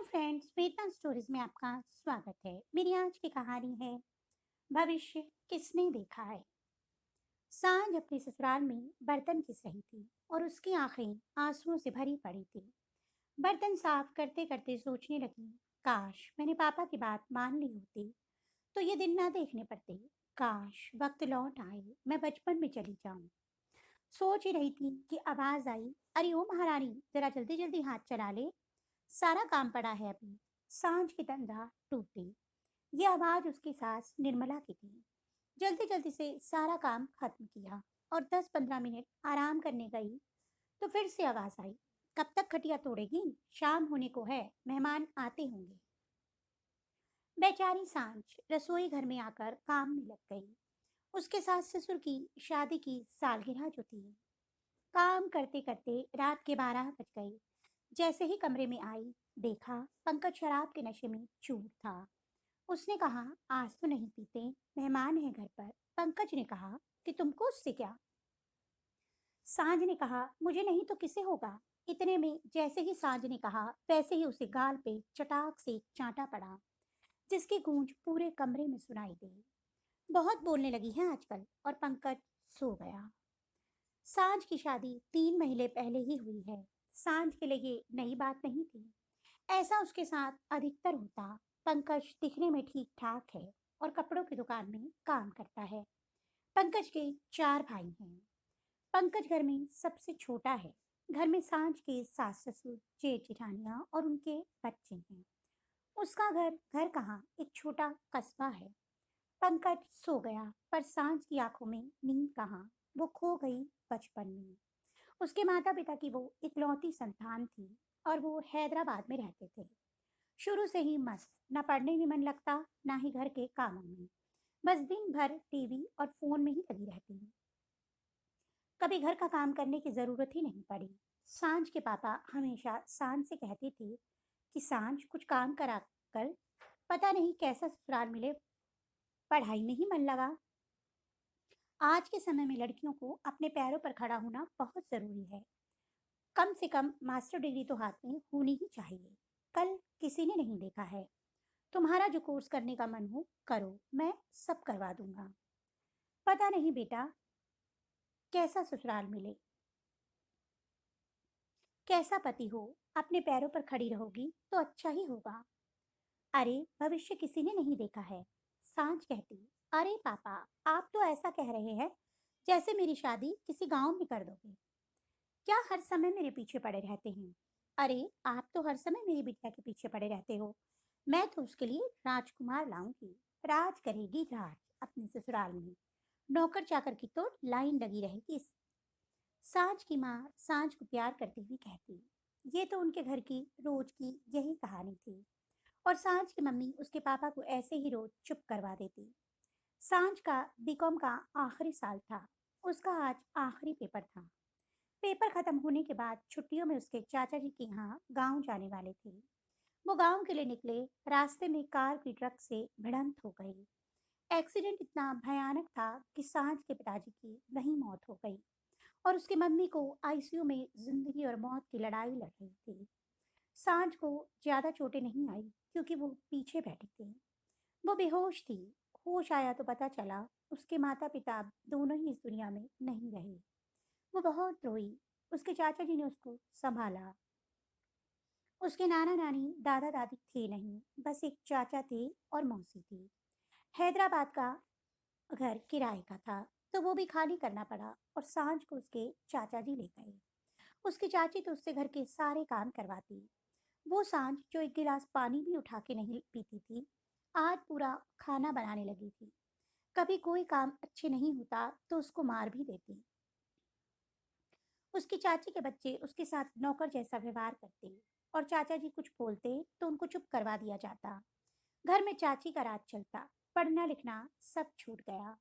Friends, वेदांत stories में आपका स्वागत है। मेरी आज की कहानी है भविष्य किसने देखा है। सांझ अपने ससुराल में बर्तन घिस रही थी और उसकी आंखें आंसुओं से भरी पड़ी थी। बर्तन साफ करते करते सोचने लगी, काश मैंने पापा की बात मान ली होती तो ये दिन ना देखने पड़ते। काश वक्त लौट आए, मैं बचपन में चली जाऊं। सोच ही रही थी कि आवाज आई, अरे ओ महारानी, जरा जल्दी जल्दी हाथ चला ले, सारा काम पड़ा है अभी। सांझ की तंद्रा टूटी। ये आवाज उसकी सास निर्मला की थी। जल्दी जल्दी से सारा काम खत्म किया और 10-15 मिनट आराम करने गई तो फिर से आवाज आई, कब तक खटिया तोड़ेगी, शाम होने को है, मेहमान आते होंगे। बेचारी सांझ रसोई घर में आकर काम में लग गई। उसके सास ससुर की शादी की सालगिरह जो थी। काम करते करते रात के 12 बज गए। जैसे ही कमरे में आई, देखा पंकज शराब के नशे में चूर था। उसने कहा, आज तो नहीं पीते, मेहमान है घर पर। पंकज ने कहा कि तुमको उससे क्या। सांझ ने कहा, मुझे नहीं तो किसे होगा। इतने में जैसे ही सांझ ने कहा वैसे ही उसे गाल पे चटाक से एक चांटा पड़ा, जिसकी गूंज पूरे कमरे में सुनाई दी। बहुत बोलने लगी है आजकल। और पंकज सो गया। सांझ की शादी 3 महीने पहले ही हुई है। सांझ के लिए ये नई बात नहीं थी। ऐसा उसके साथ अधिकतर होता। पंकज दिखने में ठीक ठाक है और कपड़ों की दुकान में काम करता है। पंकज के 4 भाई हैं। पंकज घर में सबसे छोटा है। घर में सांझ के सास ससुर, जेठ जेठानियां और उनके बच्चे हैं। उसका घर घर कहाँ, एक छोटा कस्बा है। पंकज सो गया पर सांझ की आंखों में नींद कहाँ, वो खो गई बचपन में। उसके माता पिता की वो इकलौती संतान थी और वो हैदराबाद में रहते थे। शुरू से ही मस्त, न पढ़ने में मन लगता ना ही घर के कामों में। बस दिन भर टीवी और फोन में ही लगी रहती। कभी घर का काम करने की जरूरत ही नहीं पड़ी। सांझ के पापा हमेशा सांझ से कहते थे कि सांझ कुछ काम करा कर, पता नहीं कैसा ससुराल मिले, पढ़ाई में ही मन लगा। आज के समय में लड़कियों को अपने पैरों पर खड़ा होना बहुत जरूरी है। कम से कम मास्टर डिग्री तो हाथ में होनी ही चाहिए। कल किसी ने नहीं देखा है। तुम्हारा जो कोर्स करने का मन हो करो, मैं सब करवा दूंगा। पता नहीं बेटा कैसा ससुराल मिले, कैसा पति हो, अपने पैरों पर खड़ी रहोगी तो अच्छा ही होगा। अरे भविष्य किसी ने नहीं देखा है। सांझ कहती, अरे पापा, आप तो ऐसा कह रहे हैं जैसे मेरी शादी किसी गांव में कर दोगे। क्या हर समय मेरे पीछे पड़े रहते हैं। अरे आप तो हर समय मेरी बिटिया के पीछे पड़े रहते हो। मैं तो उसके लिए राजकुमार लाऊंगी। राज करेगी राज अपने ससुराल में। नौकर चाकर की तो लाइन लगी रहेगी। सांझ की माँ सांझ को प्यार करती हुई कहती, ये तो उनके घर की रोज की यही कहानी थी। और सांझ की मम्मी उसके पापा को ऐसे ही रोज चुप करवा देती। सांझ का बीकॉम का आखिरी साल था। उसका आज आखिरी पेपर था। पेपर खत्म होने के बाद छुट्टियों में उसके चाचा जी के यहाँ गांव जाने वाले थे। वो गांव के लिए निकले। रास्ते में कार की ट्रक से भिड़ंत हो गई। एक्सीडेंट इतना भयानक था कि सांझ के पिताजी की वहीं मौत हो गई और उसकी मम्मी को आईसीयू में जिंदगी और मौत की लड़ाई लड़ रही थी। सांझ को ज्यादा चोटें नहीं आई क्योंकि वो पीछे बैठी थी। वो बेहोश थी। होश आया तो पता चला उसके माता पिता दोनों ही इस दुनिया में नहीं रहे। वो बहुत रोई। उसके चाचा जी ने उसको संभाला। उसके नाना नानी दादा दादी थे नहीं, बस एक चाचा थे और मौसी थी। हैदराबाद का घर किराए का था तो वो भी खाली करना पड़ा और सांझ को उसके चाचा जी ले गए। उसकी चाची तो उससे घर के सारे काम करवाती। वो सांझ जो एक गिलास पानी भी उठा के नहीं पीती थी, आज पूरा खाना बनाने लगी थी। कभी कोई काम अच्छे नहीं होता तो उसको मार भी देती। उसकी चाची के बच्चे उसके साथ नौकर जैसा व्यवहार करते और चाचा जी कुछ बोलते तो उनको चुप करवा दिया जाता। घर में चाची का राज चलता। पढ़ना लिखना सब छूट गया।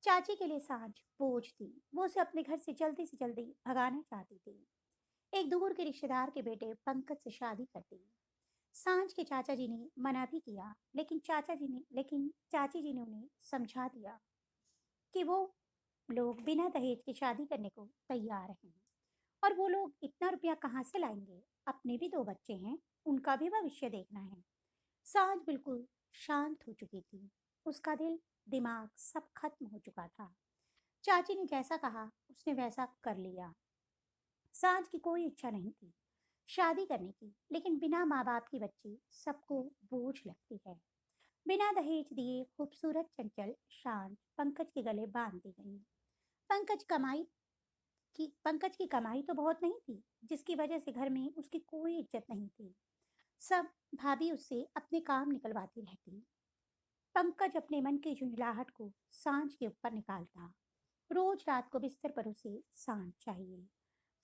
चाची के लिए सांझ बोझ थी। वो उसे अपने घर से जल्दी भगाना चाहती थी। एक दूर के रिश्तेदार के बेटे पंकज से शादी कर दी। सांझ के चाचा जी ने मना भी किया, लेकिन चाची जी ने उन्हें समझा दिया कि वो लोग बिना दहेज की शादी करने को तैयार हैं। और वो लोग इतना रुपया कहाँ से लाएंगे, अपने भी 2 बच्चे हैं। उनका भी भविष्य देखना है। सांझ बिल्कुल शांत हो चुकी थी। उसका दिल, दिमाग सब खत्म हो चुका था। चाची ने जैसा कहा उसने वैसा कर लिया। सांझ की कोई इच्छा नहीं थी शादी करने की, लेकिन बिना माँ बाप की बच्ची सबको बोझ लगती है। बिना दहेज दिए खूबसूरत चंचल शान पंकज के गले बांध दी गई। पंकज की कमाई तो बहुत नहीं थी, जिसकी वजह से घर में उसकी कोई इज्जत नहीं थी। सब भाभी उससे अपने काम निकलवाती रहती। पंकज अपने मन की झुंझलाहट को सांझ के ऊपर निकालता। रोज रात को बिस्तर पर उसे सांझ चाहिए।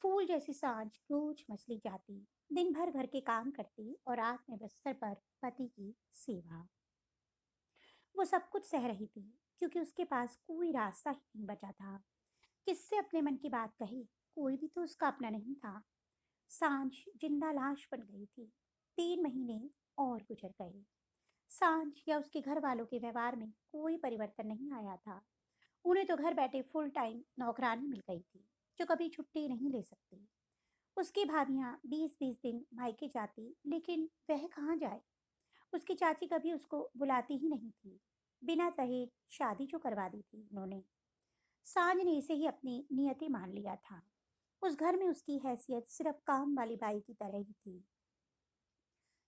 फूल जैसी सांझ रोज मछली जाती, दिन भर घर के काम करती और रात में बिस्तर पर पति की सेवा। वो सब कुछ सह रही थी, क्योंकि उसके पास कोई रास्ता ही नहीं बचा था। किससे अपने मन की बात कही? कोई भी तो उसका अपना नहीं था। सांझ जिंदा लाश बन गई थी। 3 महीने और गुजर गए। सांझ या उसके घर वालों के व्यवहार में कोई परिवर्तन नहीं आया था। उन्हें तो घर बैठे फुल टाइम नौकरानी मिल गई थी, जो कभी छुट्टी नहीं ले सकती। उसकी भाभियां 20-20 दिन मायके जाती, लेकिन वह कहाँ जाए? उसकी चाची कभी उसको बुलाती ही नहीं थी। बिना दहेज शादी जो करवा दी थी उन्होंने। सांझ ने इसे ही अपनी नियति मान लिया था। उस घर में उसकी हैसियत सिर्फ काम वाली बाई की तरह ही थी।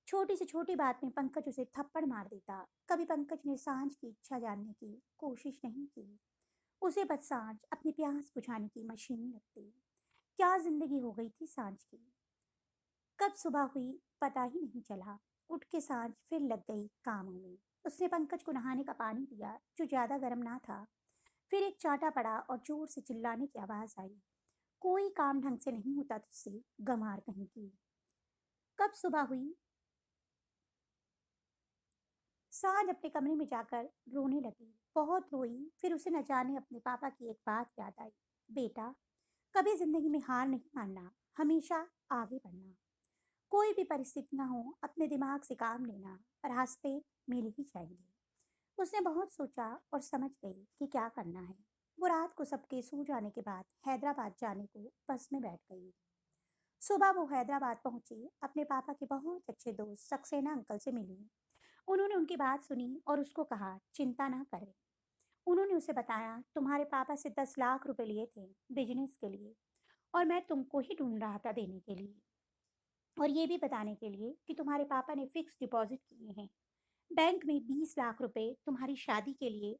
छोटी से छोटी बात में पंकज उसे थप्पड़ मार देता। कभी पंकज ने सांझ की इच्छा जानने की कोशिश नहीं की। उसे बस सांझ अपनी प्यास बुझाने की मशीन लगती। क्या जिंदगी हो गई थी सांझ की। कब सुबह हुई पता ही नहीं चला। उठ के सांझ फिर लग गई कामों में। उसने पंकज को नहाने का पानी दिया, जो ज्यादा गर्म ना था। फिर एक चांटा पड़ा और जोर से चिल्लाने की आवाज आई। कोई काम ढंग से नहीं होता तुझसे, गंवार कहीं की। कब सुबह हुई, सांझ अपने कमरे में जाकर रोने लगी। बहुत रोई। फिर उसे न जाने अपने पापा की एक बात याद आई। बेटा, कभी जिंदगी में हार नहीं मानना, हमेशा आगे बढ़ना। कोई भी परिस्थिति ना हो, अपने दिमाग से काम लेना, रास्ते मिल ही जाएंगे। उसने बहुत सोचा और समझ गई कि क्या करना है। वो रात को सबके सो जाने के बाद हैदराबाद जाने को बस में बैठ गई। सुबह वो हैदराबाद पहुंची, अपने पापा के बहुत अच्छे दोस्त सक्सेना अंकल से मिली। उन्होंने उनकी बात सुनी और उसको कहा चिंता ना करे। उन्होंने उसे बताया तुम्हारे पापा से 10 लाख रुपए लिए थे बिजनेस के लिए, और मैं तुमको ही ढूंढ रहा था देने के लिए, और ये भी बताने के लिए कि तुम्हारे पापा ने फिक्स डिपॉजिट किए हैं बैंक में 20 लाख रुपए तुम्हारी शादी के लिए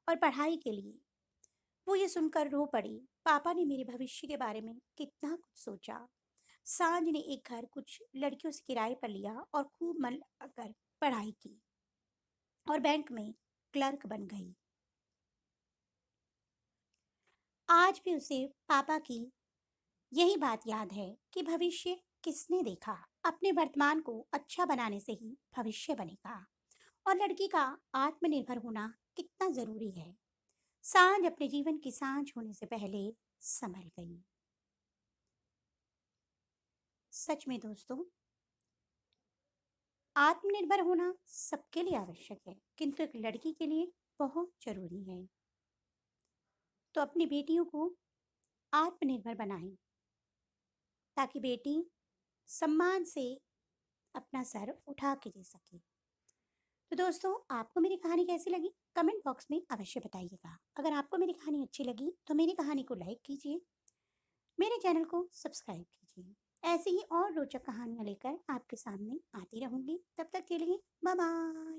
और पढ़ाई के लिए। वो ये सुनकर रो पड़ी। पापा ने मेरे भविष्य के बारे में कितना कुछ सोचा। सांझ ने एक घर कुछ लड़कियों से किराए पर लिया और खूब मन लगाकर पढ़ाई की और बैंक में क्लर्क बन गई। आज भी उसे पापा की यही बात याद है कि भविष्य किसने देखा, अपने वर्तमान को अच्छा बनाने से ही भविष्य बनेगा। और लड़की का आत्मनिर्भर होना कितना जरूरी है। सांझ अपने जीवन की सांझ होने से पहले संभल गई। सच में दोस्तों, आत्मनिर्भर होना सबके लिए आवश्यक है, किंतु एक लड़की के लिए बहुत जरूरी है। तो अपनी बेटियों को आत्मनिर्भर बनाएं, ताकि बेटी सम्मान से अपना सर उठा के दे सके। तो दोस्तों, आपको मेरी कहानी कैसी लगी कमेंट बॉक्स में अवश्य बताइएगा। अगर आपको मेरी कहानी अच्छी लगी तो मेरी कहानी को लाइक कीजिए, मेरे चैनल को सब्सक्राइब कीजिए। ऐसी ही और रोचक कहानियाँ लेकर आपके सामने आती रहूंगी। तब तक के लिए बाय बाय।